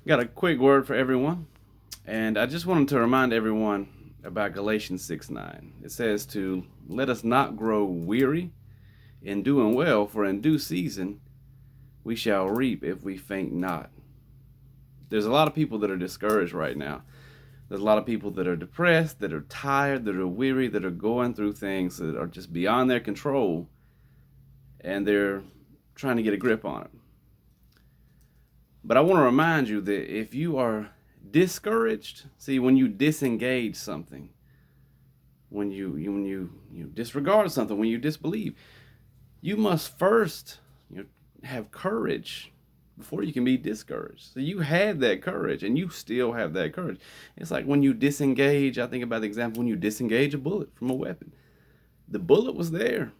Got a quick word for everyone, and I just wanted to remind everyone about Galatians 6:9. It says to let us not grow weary in doing well, for in due season we shall reap if we faint not. There's a lot of people that are discouraged right now. There's a lot of people that are depressed, that are tired, that are weary, that are going through things that are just beyond their control, and they're trying to get a grip on it. But I want to remind you that if you are discouraged, see, when you disengage something, when you disregard something, when you disbelieve, you must first have courage before you can be discouraged. So you had that courage, and you still have that courage. It's like when you disengage. I think about the example when you disengage a bullet from a weapon. The bullet was there,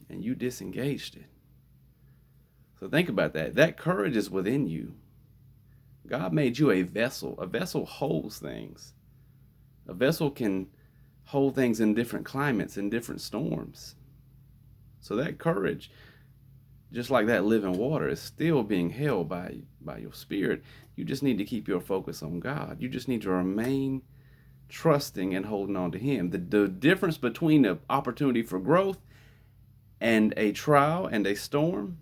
and you disengaged it. So think about that. That courage is within you. God made you a vessel. A vessel holds things. A vessel can hold things in different climates, in different storms. So that courage, just like that living water, is still being held by your spirit. You just need to keep your focus on God. You just need to remain trusting and holding on to Him. The difference between an opportunity for growth and a trial and a storm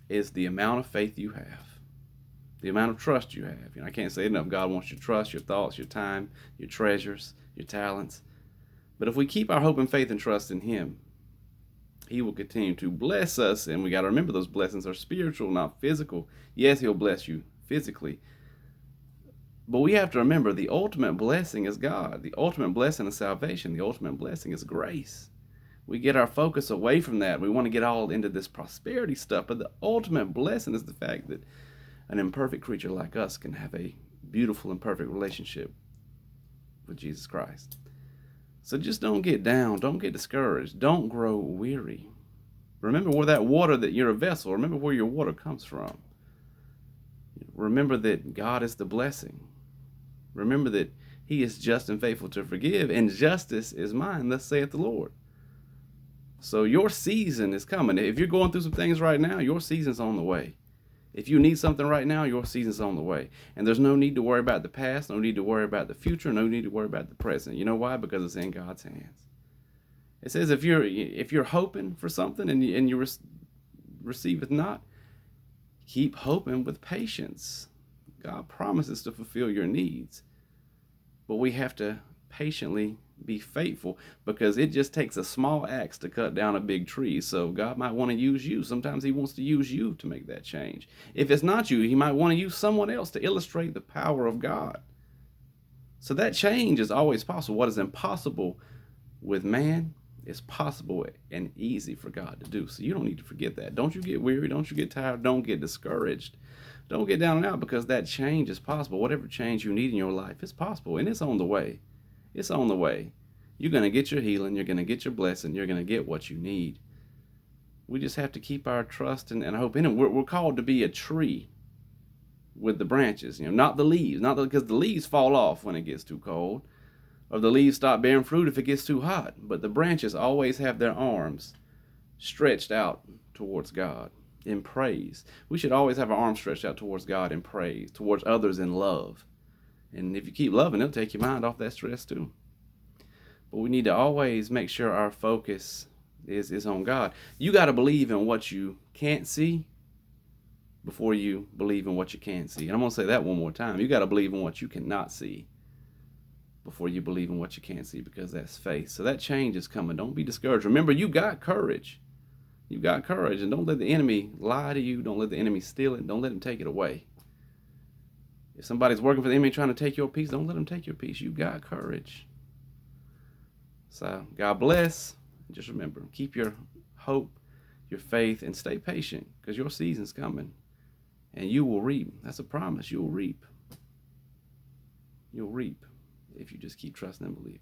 is the amount of faith you have, the amount of trust you have. I can't say enough. God wants your trust, your thoughts, your time, your treasures, your talents. But if we keep our hope and faith and trust in Him, He will continue to bless us. And we got to remember those blessings are spiritual, not physical. Yes, He'll bless you physically. But we have to remember the ultimate blessing is God. The ultimate blessing is salvation. The ultimate blessing is grace. We get our focus away from that. We want to get all into this prosperity stuff. But the ultimate blessing is the fact that an imperfect creature like us can have a beautiful and perfect relationship with Jesus Christ. So just don't get down. Don't get discouraged. Don't grow weary. Remember where that water, that you're a vessel. Remember where your water comes from. Remember that God is the blessing. Remember that He is just and faithful to forgive, and justice is mine, thus saith the Lord. So your season is coming. If you're going through some things right now, your season's on the way. If you need something right now, your season's on the way. And there's no need to worry about the past, no need to worry about the future, no need to worry about the present. You know why? Because it's in God's hands. It says if you're hoping for something and you receive it not, keep hoping with patience. God promises to fulfill your needs. But we have to patiently be faithful, because it just takes a small axe to cut down a big tree. So God might want to use you. Sometimes He wants to use you to make that change. If it's not you, He might want to use someone else to illustrate the power of God. So that change is always possible. What is impossible with man is possible and easy for God to do. So you don't need to forget that. Don't you get weary. Don't you get tired. Don't get discouraged. Don't get down and out, because that change is possible. Whatever change you need in your life is possible, and it's on the way. It's on the way. You're going to get your healing. You're going to get your blessing. You're going to get what you need. We just have to keep our trust and hope in Him. We're called to be a tree with the branches, not the leaves. Not because the leaves fall off when it gets too cold, or the leaves stop bearing fruit if it gets too hot. But the branches always have their arms stretched out towards God in praise. We should always have our arms stretched out towards God in praise, towards others in love. And if you keep loving, it'll take your mind off that stress too. But we need to always make sure our focus is on God. You got to believe in what you can't see before you believe in what you can see. And I'm going to say that one more time. You got to believe in what you cannot see before you believe in what you can't see, because that's faith. So that change is coming. Don't be discouraged. Remember, you got courage. You got courage, and don't let the enemy lie to you. Don't let the enemy steal it. Don't let him take it away. If somebody's working for the enemy trying to take your peace, don't let them take your peace. You got courage. So God bless. Just remember, keep your hope, your faith, and stay patient, because your season's coming, and you will reap. That's a promise. You'll reap. You'll reap if you just keep trusting and believing.